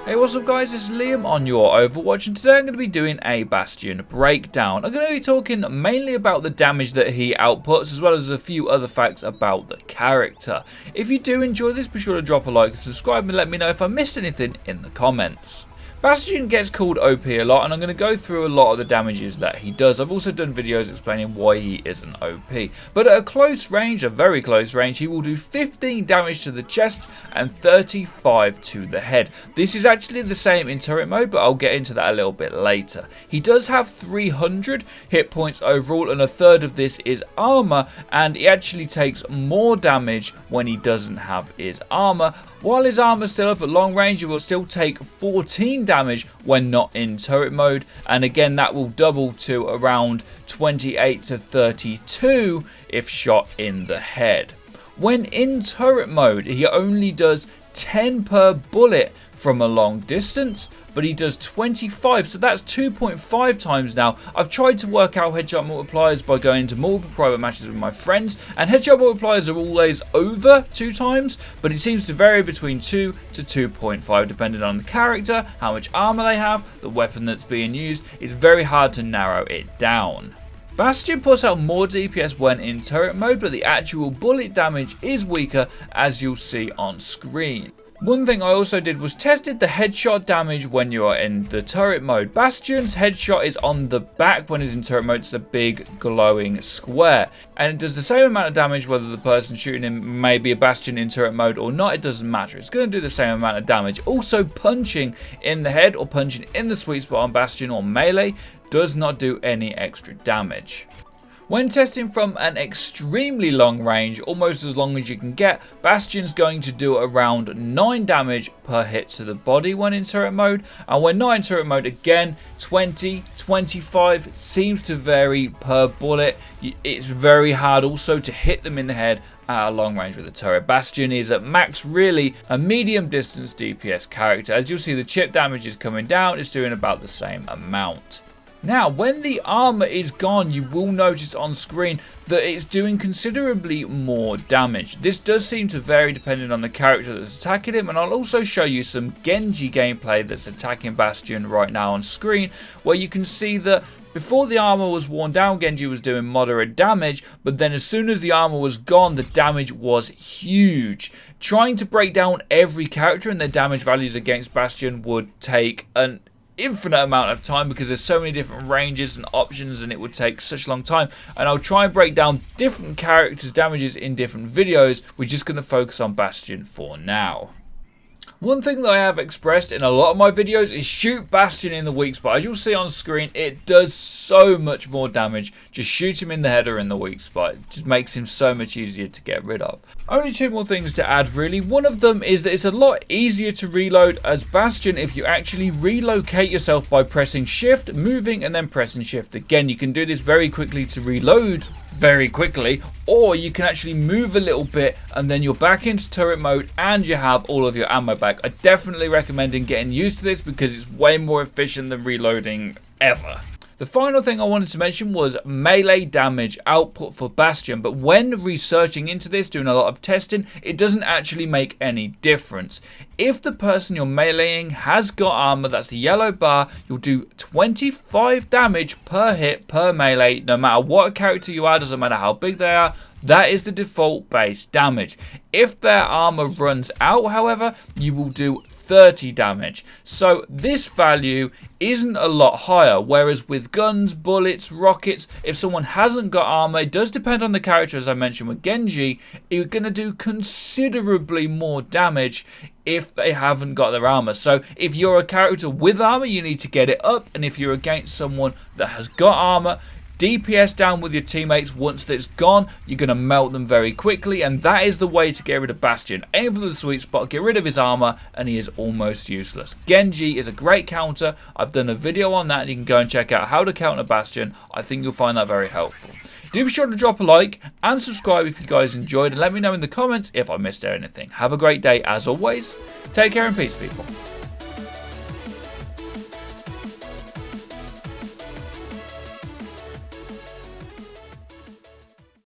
Hey, what's up guys, it's Liam on your Overwatch, and today I'm going to be doing a Bastion breakdown. I'm going to be talking mainly about the damage that he outputs, as well as a few other facts about the character. If you do enjoy this, be sure to drop a like and subscribe, and let me know if I missed anything in the comments. Bastion gets called OP a lot, and I'm going to go through a lot of the damages that he does. I've also done videos explaining why he isn't OP. But at a close range, a very close range, he will do 15 damage to the chest and 35 to the head. This is actually the same in turret mode, but I'll get into that a little bit later. He does have 300 hit points overall, and a third of this is armor, and he actually takes more damage when he doesn't have his armor. While his armor is still up at long range, he will still take 14 damage when not in turret mode, and again that will double to around 28 to 32 if shot in the head. When in turret mode, he only does 10 per bullet from a long distance, but he does 25, so that's 2.5 times now. I've tried to work out headshot multipliers by going into multiple private matches with my friends, and headshot multipliers are always over 2 times, but it seems to vary between 2 to 2.5 depending on the character, how much armor they have, the weapon that's being used. It's very hard to narrow it down. Bastion puts out more DPS when in turret mode, but the actual bullet damage is weaker, as you'll see on screen. One thing I also did was tested the headshot damage when you are in the turret mode. Bastion's headshot is on the back when he's in turret mode. It's a big glowing square, and it does the same amount of damage whether the person shooting him may be a Bastion in turret mode or not. It doesn't matter. It's going to do the same amount of damage. Also, punching in the head or punching in the sweet spot on Bastion or melee does not do any extra damage. When testing from an extremely long range, almost as long as you can get, Bastion's going to do around 9 damage per hit to the body when in turret mode, and when not in turret mode, again 20, 25, seems to vary per bullet. It's very hard also to hit them in the head at a long range with a turret. Bastion is at max really a medium distance DPS character. As you'll see, the chip damage is coming down, it's doing about the same amount. Now, when the armor is gone, you will notice on screen that it's doing considerably more damage. This does seem to vary depending on the character that's attacking him, and I'll also show you some Genji gameplay that's attacking Bastion right now on screen, where you can see that before the armor was worn down, Genji was doing moderate damage, but then as soon as the armor was gone, the damage was huge. Trying to break down every character and their damage values against Bastion would take an infinite amount of time because there's so many different ranges and options, and it would take such a long time, and I'll try and break down different characters' damages in different videos. We're just going to focus on Bastion for now. One thing that I have expressed in a lot of my videos is shoot Bastion in the weak spot. As you'll see on screen, it does so much more damage. Just shoot him in the head or in the weak spot. It just makes him so much easier to get rid of. Only 2 more things to add really. One of them is that it's a lot easier to reload as Bastion if you actually relocate yourself by pressing shift, moving, and then pressing shift again. You can do this very quickly to reload very quickly, or you can actually move a little bit and then you're back into turret mode and you have all of your ammo back. I definitely recommend getting used to this because it's way more efficient than reloading ever. The final thing I wanted to mention was melee damage output for Bastion, but when researching into this, doing a lot of testing, it doesn't actually make any difference. If the person you're meleeing has got armor, that's the yellow bar, you'll do 25 damage per hit per melee, no matter what character you are, doesn't matter how big they are. That is the default base damage. If their armor runs out, however, you will do 30 damage. So this value isn't a lot higher, whereas with guns, bullets, rockets, if someone hasn't got armor, it does depend on the character. As I mentioned with Genji, you're going to do considerably more damage if they haven't got their armor. So if you're a character with armor, you need to get it up, and if you're against someone that has got armor, DPS down with your teammates. Once it's gone, you're going to melt them very quickly, and that is the way to get rid of Bastion. Aim for the sweet spot, get rid of his armor, and he is almost useless. Genji is a great counter. I've done a video on that, and you can go and check out how to counter Bastion. I think you'll find that very helpful. Do be sure to drop a like and subscribe if you guys enjoyed, and let me know in the comments if I missed anything. Have a great day as always. Take care and peace, people.